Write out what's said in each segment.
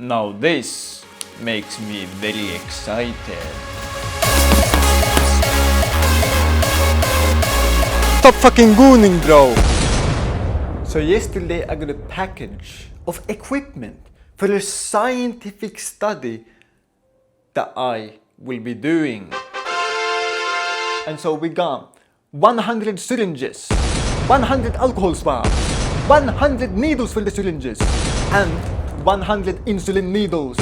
Now this makes me very excited. Stop fucking gooning, bro! So yesterday I got a package of equipment for a scientific study that I will be doing. And so we got 100 syringes, 100 alcohol swabs, 100 needles for the syringes, and 100 insulin needles.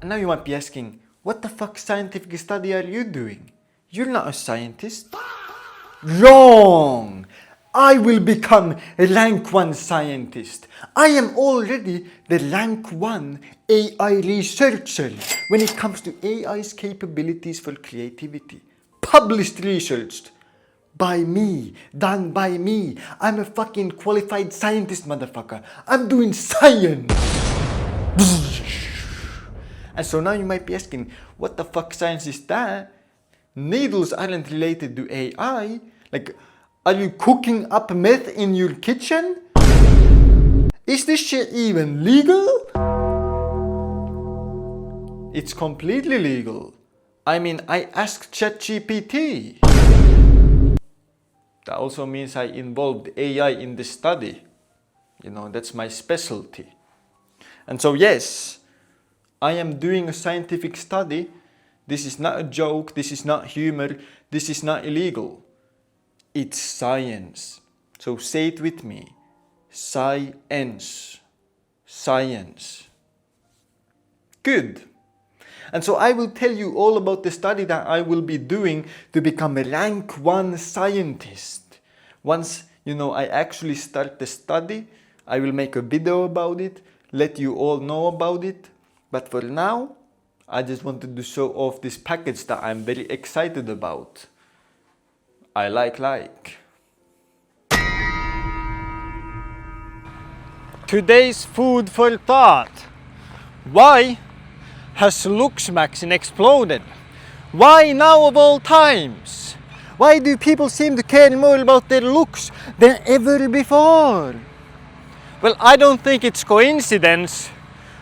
And now you might be asking, what the fuck scientific study are you doing? You're not a scientist. Wrong! I will become a rank 1 scientist. I am already the rank 1 AI researcher when it comes to AI's capabilities for creativity. Published research by me, done by me. I'm a fucking qualified scientist, motherfucker. I'm doing science. And so now you might be asking, what the fuck science is that? Needles aren't related to AI. Like, are you cooking up meth in your kitchen? Is this shit even legal? It's completely legal. I mean, I asked ChatGPT. That also means I involved AI in the study. You know, that's my specialty. And so yes, I am doing a scientific study. This is not a joke, this is not humor, this is not illegal. It's science. So say it with me. Science. Science. Good. And so I will tell you all about the study that I will be doing to become a rank 1 scientist. Once, I actually start the study, I will make a video about it, let you all know about it. But for now, I just wanted to show off this package that I'm very excited about. I like. Today's food for thought. Why has Looksmaxxing exploded? Why now of all times? Why do people seem to care more about their looks than ever before? Well, I don't think it's coincidence,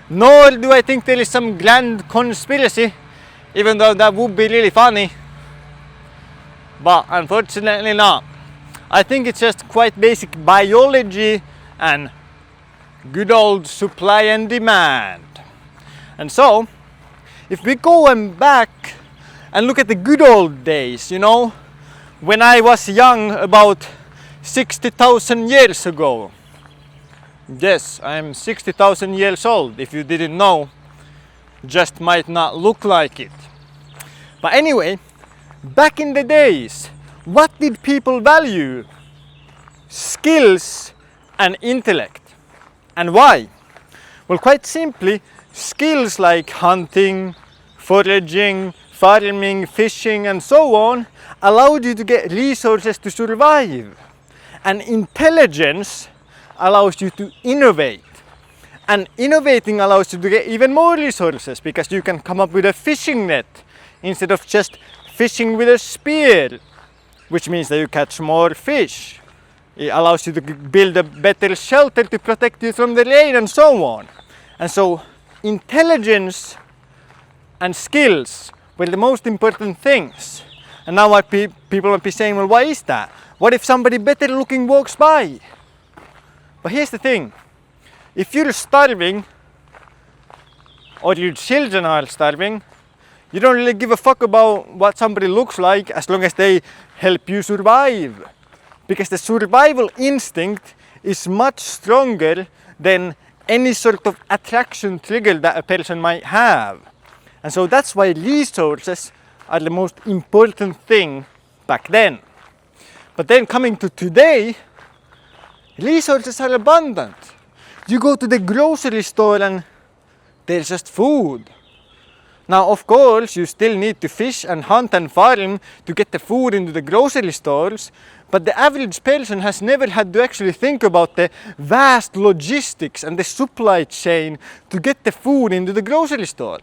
nor do I think there is some grand conspiracy, even though that would be really funny. But unfortunately not. I think it's just quite basic biology and good old supply and demand. And so, if we go back and look at the good old days, when I was young about 60,000 years ago. Yes, I'm 60,000 years old, if you didn't know. Just might not look like it. But anyway, back in the days, what did people value? Skills and intellect. And why? Well, quite simply, skills like hunting, foraging, farming, fishing, and so on allowed you to get resources to survive. And intelligence allows you to innovate. And innovating allows you to get even more resources because you can come up with a fishing net instead of just fishing with a spear, which means that you catch more fish. It allows you to build a better shelter to protect you from the rain and so on. And so intelligence and skills were the most important things. And now people might be saying, well, why is that? What if somebody better looking walks by? But here's the thing. If you're starving, or your children are starving, you don't really give a fuck about what somebody looks like as long as they help you survive. Because the survival instinct is much stronger than any sort of attraction trigger that a person might have. And so that's why resources are the most important thing back then. But then coming to today, resources are abundant. You go to the grocery store and there's just food. Now, of course, you still need to fish and hunt and farm to get the food into the grocery stores, but the average person has never had to actually think about the vast logistics and the supply chain to get the food into the grocery store.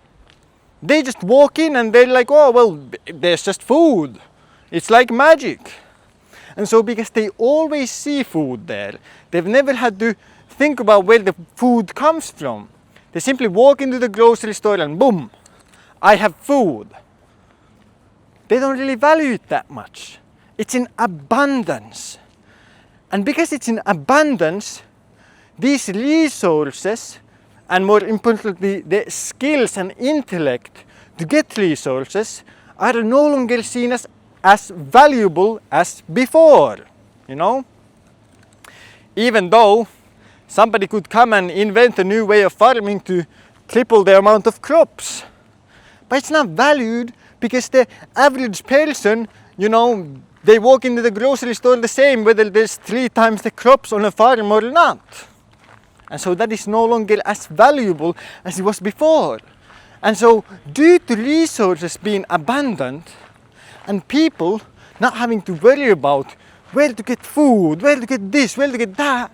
They just walk in and they're like, oh, well, there's just food. It's like magic. And so because they always see food there, they've never had to think about where the food comes from. They simply walk into the grocery store and boom, I have food. They don't really value it that much. It's in abundance. And because it's in abundance, these resources, and more importantly, the skills and intellect to get resources, are no longer seen as valuable as before, you know? Even though somebody could come and invent a new way of farming to triple the amount of crops. But it's not valued because the average person, you know, they walk into the grocery store the same whether there's 3 times the crops on a farm or not. And so that is no longer as valuable as it was before. And so due to resources being abundant and people not having to worry about where to get food, where to get this, where to get that,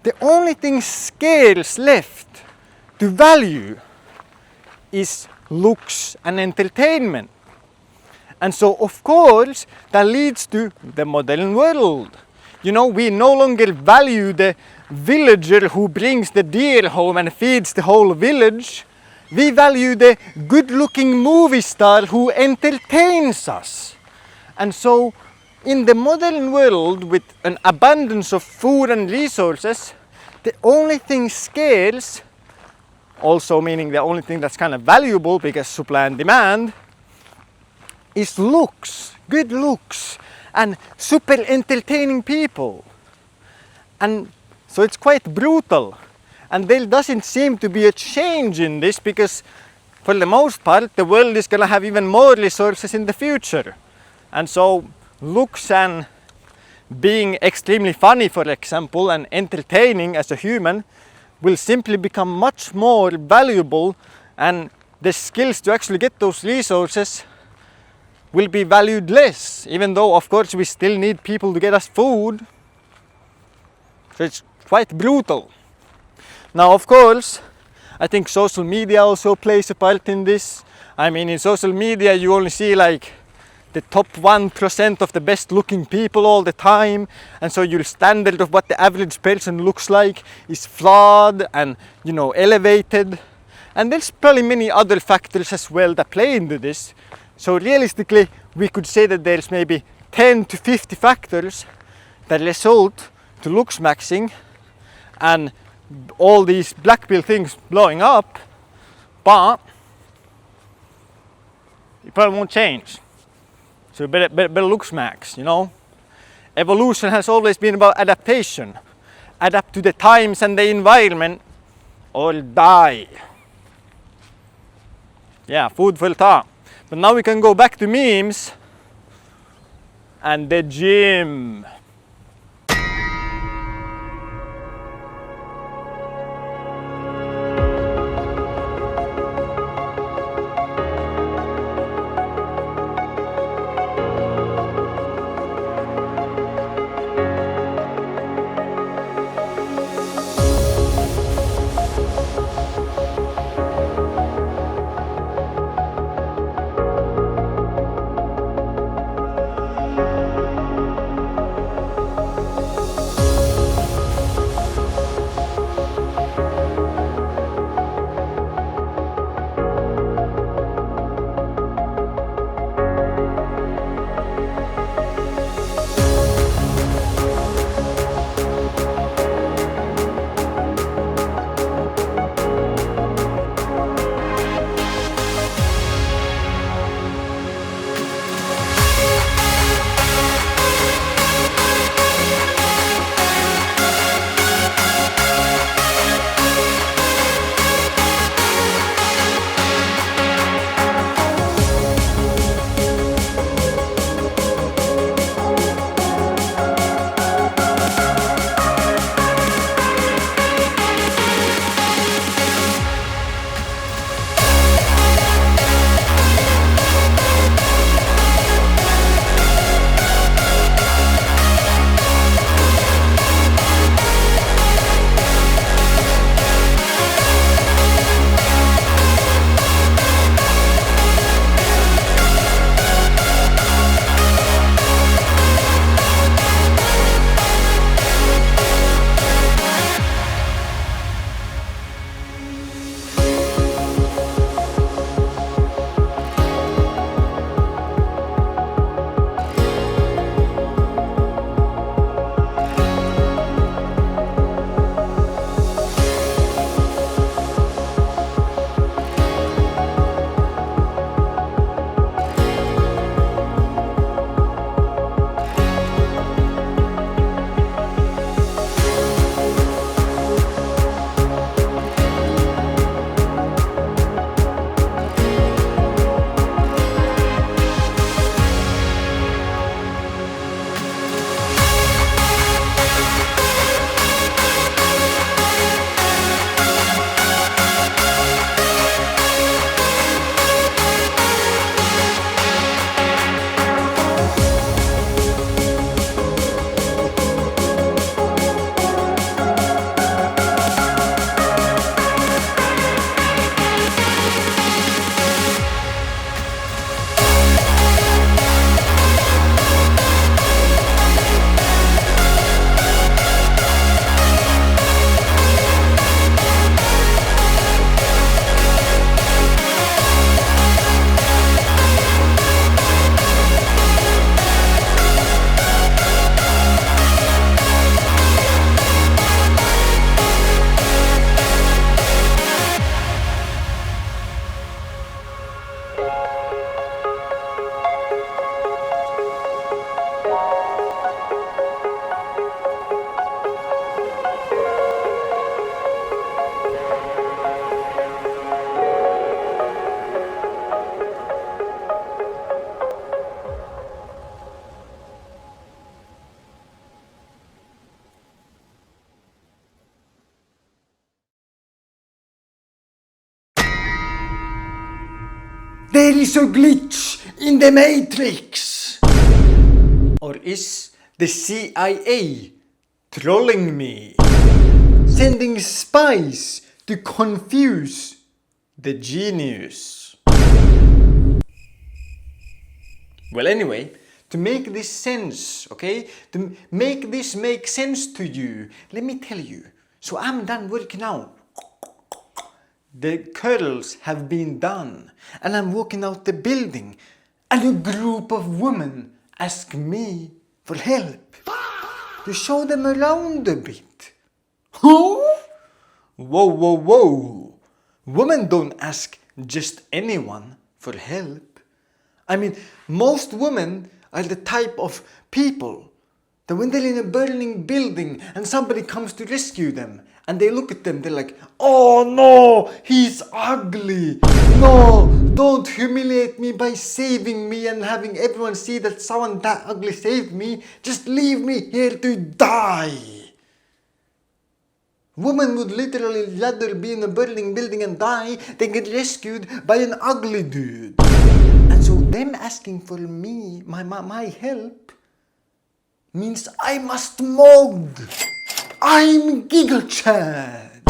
the only thing scarce left to value is looks and entertainment. And so of course that leads to the modern world. You know, we no longer value the villager who brings the deer home and feeds the whole village. We value the good-looking movie star who entertains us. And so in the modern world with an abundance of food and resources, the only thing scarce, also meaning the only thing that's kind of valuable because supply and demand, is looks, good looks, and super entertaining people. And so it's quite brutal. And there doesn't seem to be a change in this because for the most part the world is going to have even more resources in the future. And so looks and being extremely funny, for example, and entertaining as a human will simply become much more valuable, and the skills to actually get those resources will be valued less, even though of course we still need people to get us food. So it's quite brutal. Now of course I think social media also plays a part in this. I mean, in social media you only see like the top 1% of the best looking people all the time, and so your standard of what the average person looks like is flawed and, you know, elevated. And there's probably many other factors as well that play into this. So realistically we could say that there's maybe 10 to 50 factors that result to looksmaxxing and all these black pill things blowing up, but it probably won't change. So better looksmaxx, you know. Evolution has always been about adaptation. Adapt to the times and the environment or die. Yeah, food for thought. But now we can go back to memes and the gym. there is a glitch in the matrix? Or is the CIA trolling me? Sending spies to confuse the genius? Well, anyway, to make this sense, okay? To make this make sense to you, let me tell you. So I'm done working out. The curls have been done, and I'm walking out the building, and a group of women ask me for help to show them around a bit. Who? Whoa, whoa, whoa. Women don't ask just anyone for help. I mean, most women are the type of people that when they're in a burning building and somebody comes to rescue them and they look at them, they're like, oh no, he's ugly. No, don't humiliate me by saving me and having everyone see that someone that ugly saved me. Just leave me here to die. Women would literally rather be in a burning building and die than get rescued by an ugly dude. And so them asking for me, my help, means I must mog. I'm Giga Chad.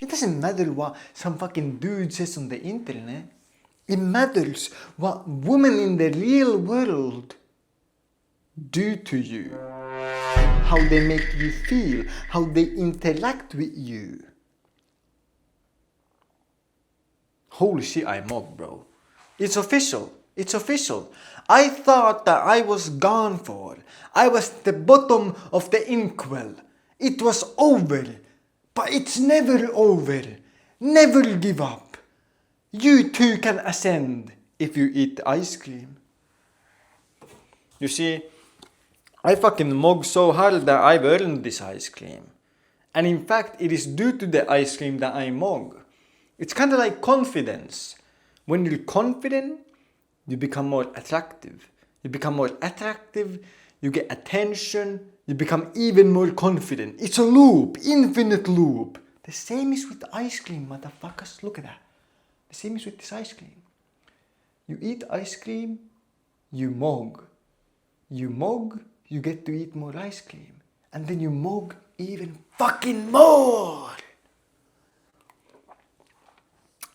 It doesn't matter what some fucking dude says on the internet. It matters what women in the real world do to you. How they make you feel, how they interact with you. Holy shit, I'm mogged, bro. It's official. It's official. I thought that I was gone for. I was at the bottom of the inkwell. It was over. But it's never over. Never give up. You too can ascend if you eat ice cream. You see, I fucking mog so hard that I've earned this ice cream. And in fact, it is due to the ice cream that I mog. It's kind of like confidence. When you're confident, you become more attractive. You become more attractive, you get attention, you become even more confident. It's a loop, infinite loop. The same is with ice cream, motherfuckers. Look at that. The same is with this ice cream. You eat ice cream, you mog. You mog, you get to eat more ice cream. And then you mog even fucking more.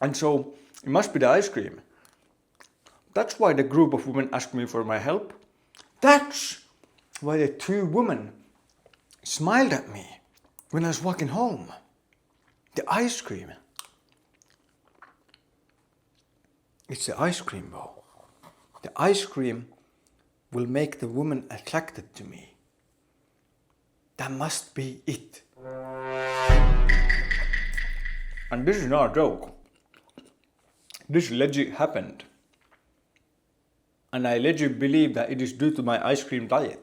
And so, it must be the ice cream. That's why the group of women asked me for my help. That's why the two women smiled at me when I was walking home. The ice cream. It's the ice cream, bro. The ice cream will make the woman attracted to me. That must be it. And this is not a joke. This legit happened. And I legit believe that it is due to my ice cream diet.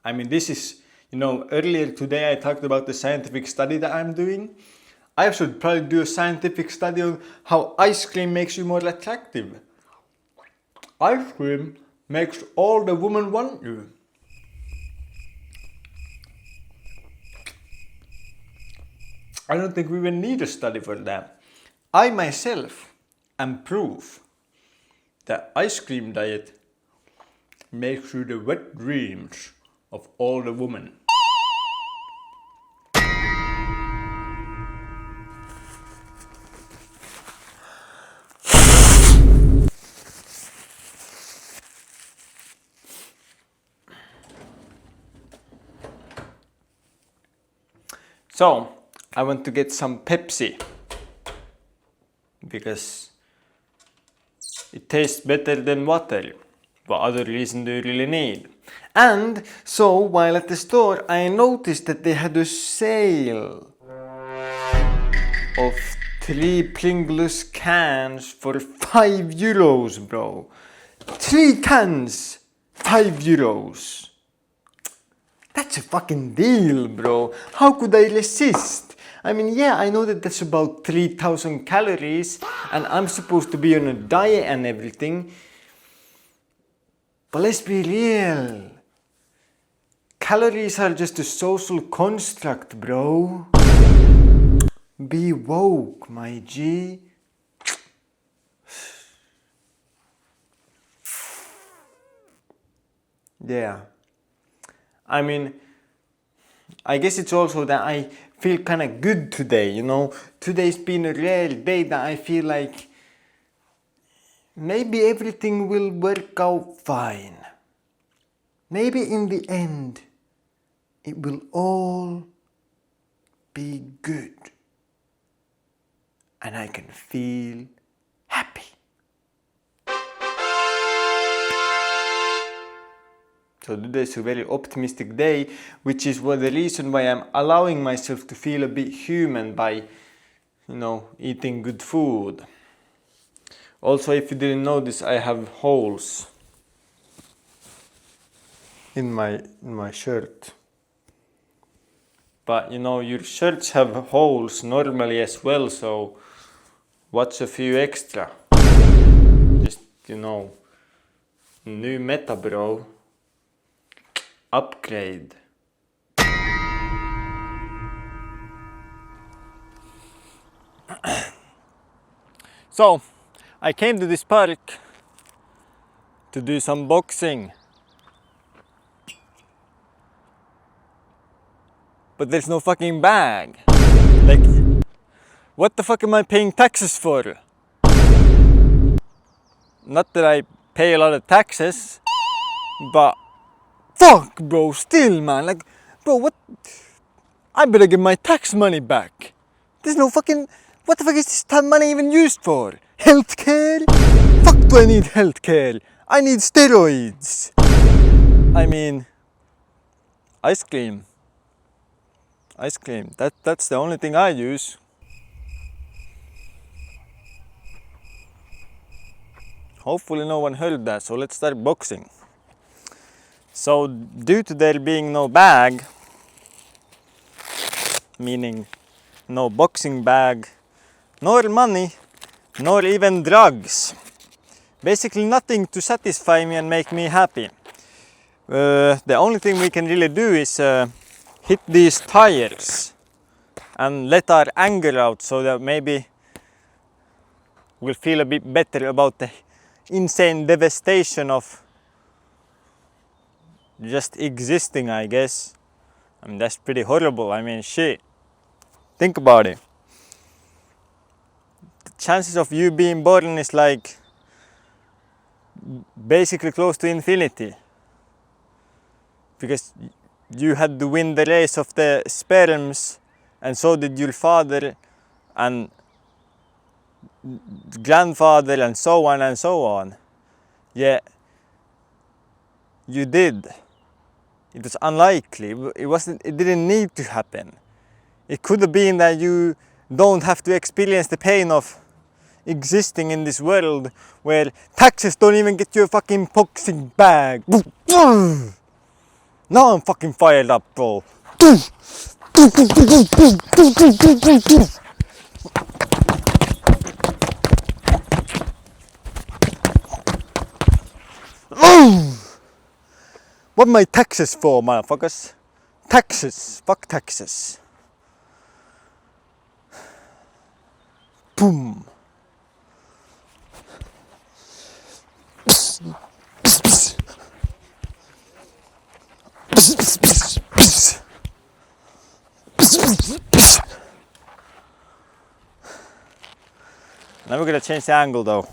I mean, this is, earlier today I talked about the scientific study that I'm doing. I should probably do a scientific study on how ice cream makes you more attractive. Ice cream makes all the women want you. I don't think we even need a study for that. I myself am proof that ice cream diet makes you the wet dreams of all the women. So, I want to get some Pepsi because it tastes better than water. What other reason do you really need? And so, while at the store, I noticed that they had a sale of 3 Pringles cans for €5, bro. 3 cans, €5. That's a fucking deal, bro. How could I resist? I mean, yeah, I know that that's about 3,000 calories and I'm supposed to be on a diet and everything. But let's be real. Calories are just a social construct, bro. Be woke, my G. Yeah. I mean, I guess it's also that I feel kind of good today, you know. Today's been a rare day that I feel like maybe everything will work out fine. Maybe in the end, it will all be good. And I can feel happy. So today's a very optimistic day, which is the reason why I'm allowing myself to feel a bit human by, eating good food. Also, if you didn't notice, I have holes in my shirt. But your shirts have holes normally as well, so what's a few extra? Just, new meta, bro. Upgrade. So, I came to this park to do some boxing. But there's no fucking bag. Like, what the fuck am I paying taxes for? Not that I pay a lot of taxes, but fuck, bro, still, man. Like, bro, what? I better get my tax money back. There's no fucking. What the fuck is this money even used for? Healthcare? Fuck, do I need healthcare? I need steroids. I mean, ice cream. Ice cream. That's the only thing I use. Hopefully no one heard that, so let's start boxing. So due to there being no bag, meaning no boxing bag, nor money, nor even drugs, basically nothing to satisfy me and make me happy. The only thing we can really do is hit these tires and let our anger out so that maybe we'll feel a bit better about the insane devastation of just existing, I guess. I mean, that's pretty horrible. I mean, shit. Think about it. The chances of you being born is like basically close to infinity. Because you had to win the race of the sperms, and so did your father and grandfather and so on and so on. Yeah, you did. It was unlikely. It didn't need to happen. It could have been that you don't have to experience the pain of existing in this world where taxes don't even get you a fucking boxing bag. Now I'm fucking fired up, bro. What my taxes for, motherfuckers? Taxes. Fuck taxes. Boom. Now we're gonna change the angle though.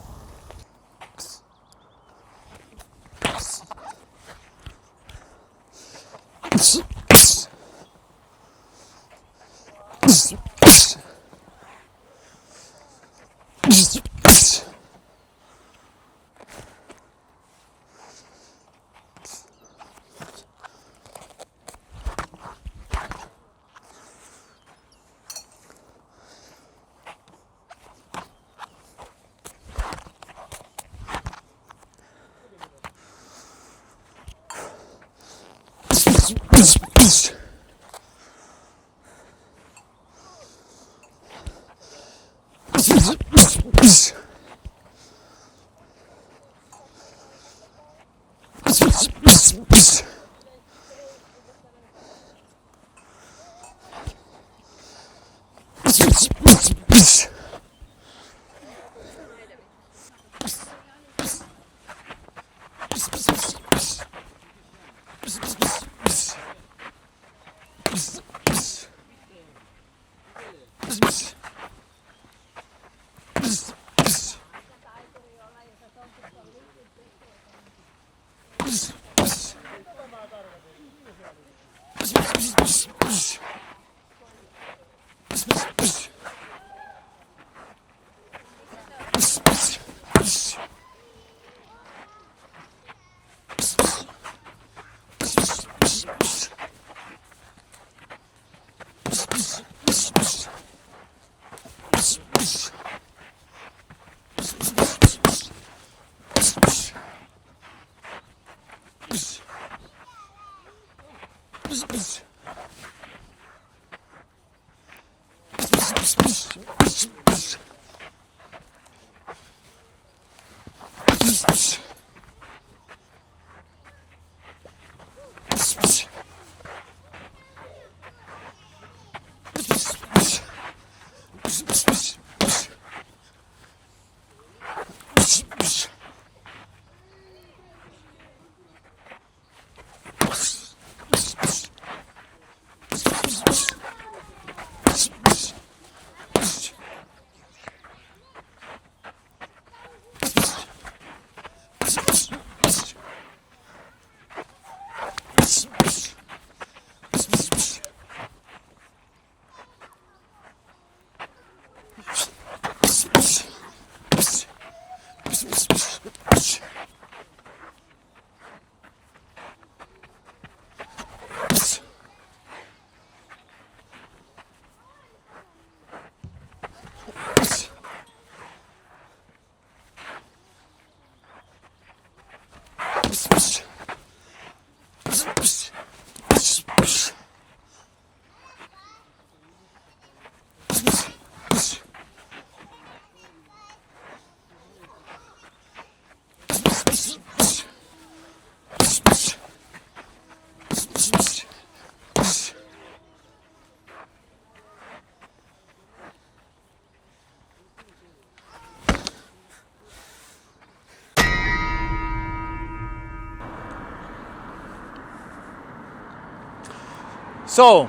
So,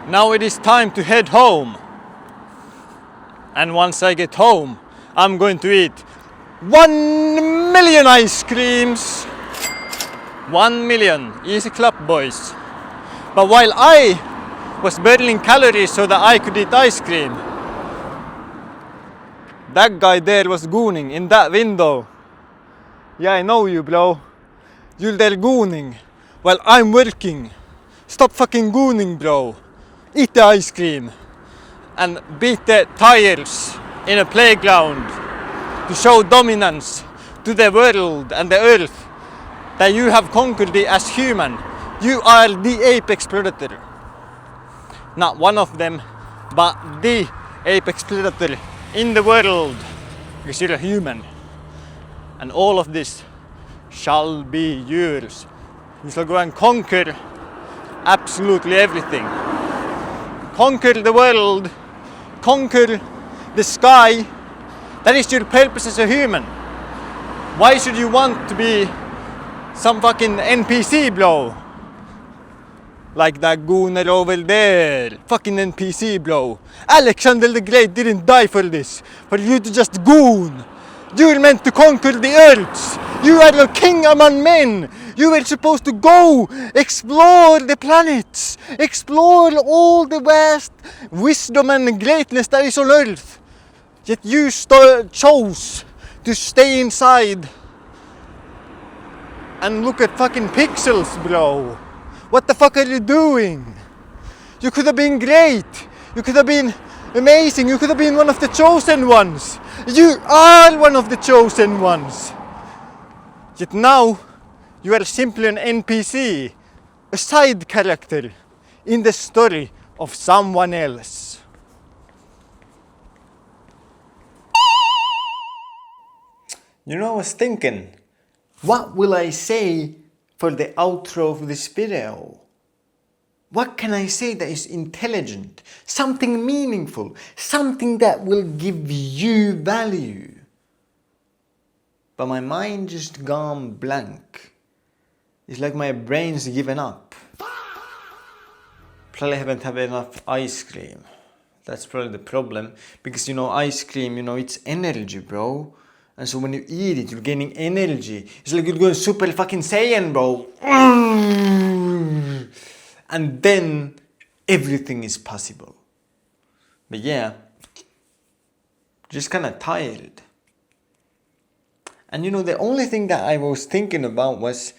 now it is time to head home. And once I get home, I'm going to eat 1 million ice creams. 1 million. Easy clap, boys. But while I was burning calories so that I could eat ice cream, that guy there was gooning in that window. Yeah, I know you, bro. You're there gooning while I'm working. Stop fucking gooning, bro. Eat the ice cream and beat the tires in a playground to show dominance to the world and the earth that you have conquered it as human. You are the apex predator. Not one of them, but the apex predator in the world, because you're a human. And all of this shall be yours. You shall go and conquer absolutely everything. Conquer the world, conquer the sky. That is your purpose as a human. Why should you want to be some fucking NPC, bro? Like that gooner over there. Fucking NPC, bro. Alexander the Great didn't die for this. For you to just goon. You're meant to conquer the earths. You are a king among men. You were supposed to go explore the planets. Explore all the vast wisdom and greatness that is on earth. Yet you chose to stay inside and look at fucking pixels, bro. What the fuck are you doing? You could have been great. You could have been amazing. You could have been one of the chosen ones. You are one of the chosen ones. Yet now, you are simply an NPC, a side character in the story of someone else. You know, I was thinking, what will I say for the outro of this video? What can I say that is intelligent, something meaningful, something that will give you value? But my mind just gone blank. It's like my brain's given up. Probably haven't had enough ice cream. That's probably the problem. Because you know, ice cream, you know, it's energy, bro. And so when you eat it, you're gaining energy. It's like you're going super fucking Saiyan, bro. And then everything is possible. But yeah, just kind of tired. And the only thing that I was thinking about was,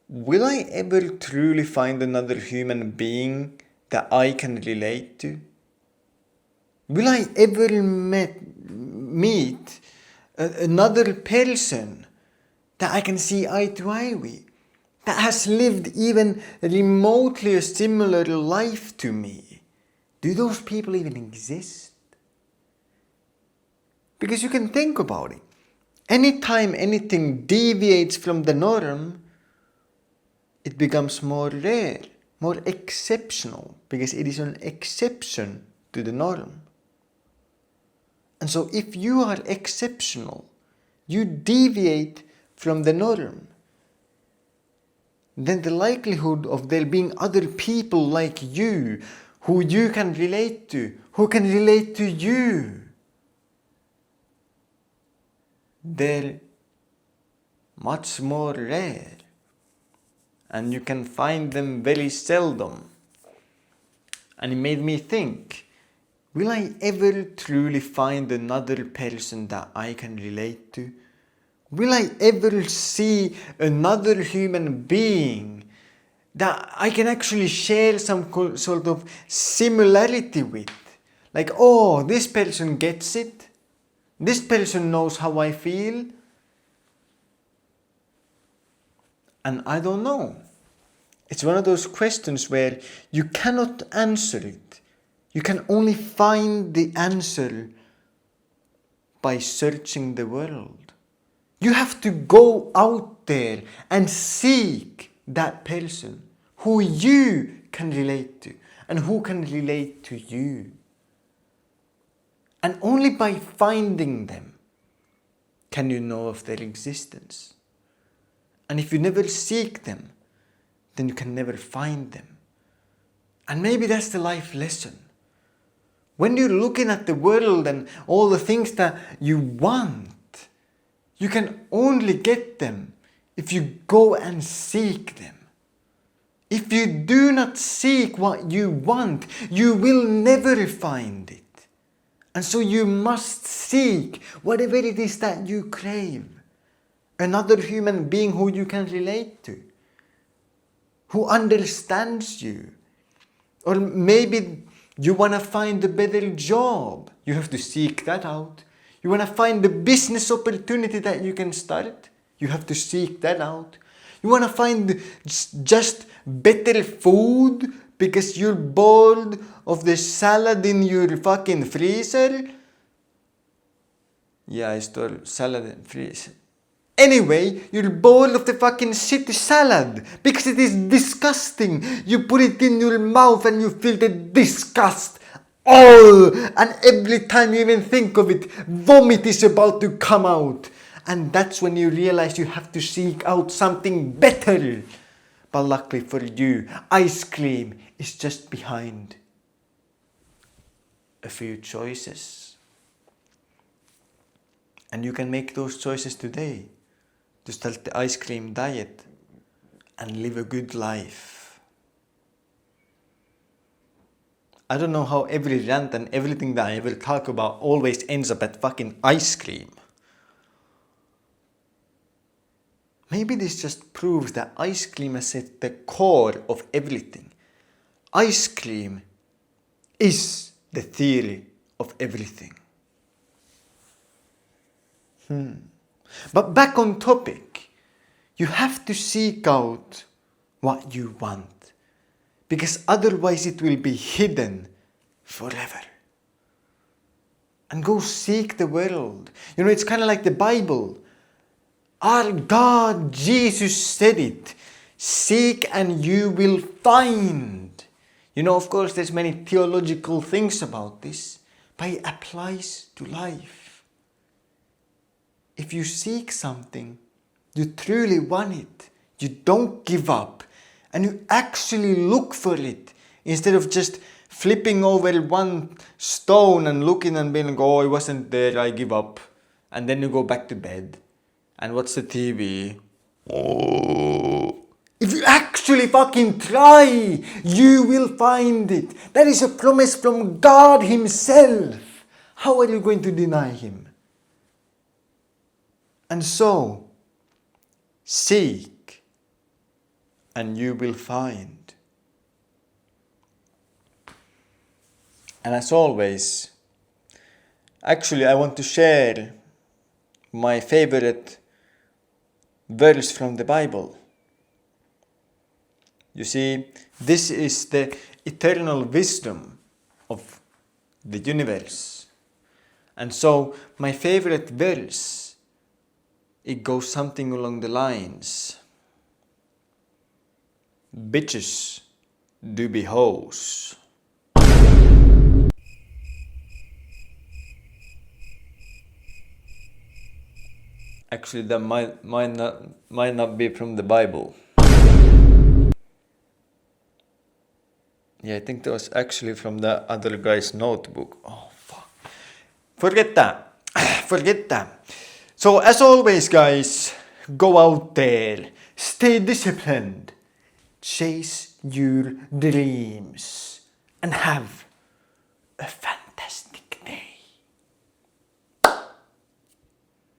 will I ever truly find another human being that I can relate to? Will I ever meet another person that I can see eye to eye with, that has lived even remotely a similar life to me? Do those people even exist? Because you can think about it. Anytime anything deviates from the norm, it becomes more rare, more exceptional, because it is an exception to the norm. And so if you are exceptional, you deviate from the norm, then the likelihood of there being other people like you, who you can relate to, who can relate to you, they're much more rare. And you can find them very seldom. And it made me think, will I ever truly find another person that I can relate to? Will I ever see another human being that I can actually share some sort of similarity with? Like, oh, this person gets it. This person knows how I feel. And I don't know. It's one of those questions where you cannot answer it. You can only find the answer by searching the world. You have to go out there and seek that person who you can relate to and who can relate to you. And only by finding them can you know of their existence. And if you never seek them, then you can never find them. And maybe that's the life lesson. When you're looking at the world and all the things that you want, you can only get them if you go and seek them. If you do not seek what you want, you will never find it. And so you must seek whatever it is that you crave. Another human being who you can relate to, who understands you. Or maybe you want to find a better job. You have to seek that out. You want to find the business opportunity that you can start. You have to seek that out. You want to find just better food because you're bored of the salad in your fucking freezer. Yeah, I stole salad in freezer. Anyway, you're bored of the fucking shitty salad because it is disgusting. You put it in your mouth and you feel the disgust. Oh, and every time you even think of it, vomit is about to come out. And that's when you realize you have to seek out something better. But luckily for you, ice cream is just behind a few choices. And you can make those choices today to start the ice cream diet and live a good life. I don't know how every rant and everything that I ever talk about always ends up at fucking ice cream. Maybe this just proves that ice cream is at the core of everything. Ice cream is the theory of everything. But back on topic, you have to seek out what you want, because otherwise it will be hidden forever. And go seek the world. It's kind of like the Bible. Our God, Jesus said it. Seek and you will find. Of course, there's many theological things about this, but it applies to life. If you seek something, you truly want it, you don't give up, and you actually look for it, instead of just flipping over one stone and looking and being like, oh, it wasn't there, I give up. And then you go back to bed and watch the TV. Oh. If you actually actually fucking try, you will find it. That is a promise from God Himself. How are you going to deny Him? And so, seek and you will find. And as always, actually I want to share my favorite verse from the Bible. You see, this is the eternal wisdom of the universe. And so my favorite verse, it goes something along the lines: bitches do be hoes. Actually, that might not be from the Bible. Yeah, I think that was actually from the other guy's notebook. Oh, fuck. Forget that. Forget that. So, as always, guys, go out there, stay disciplined, chase your dreams, and have a fantastic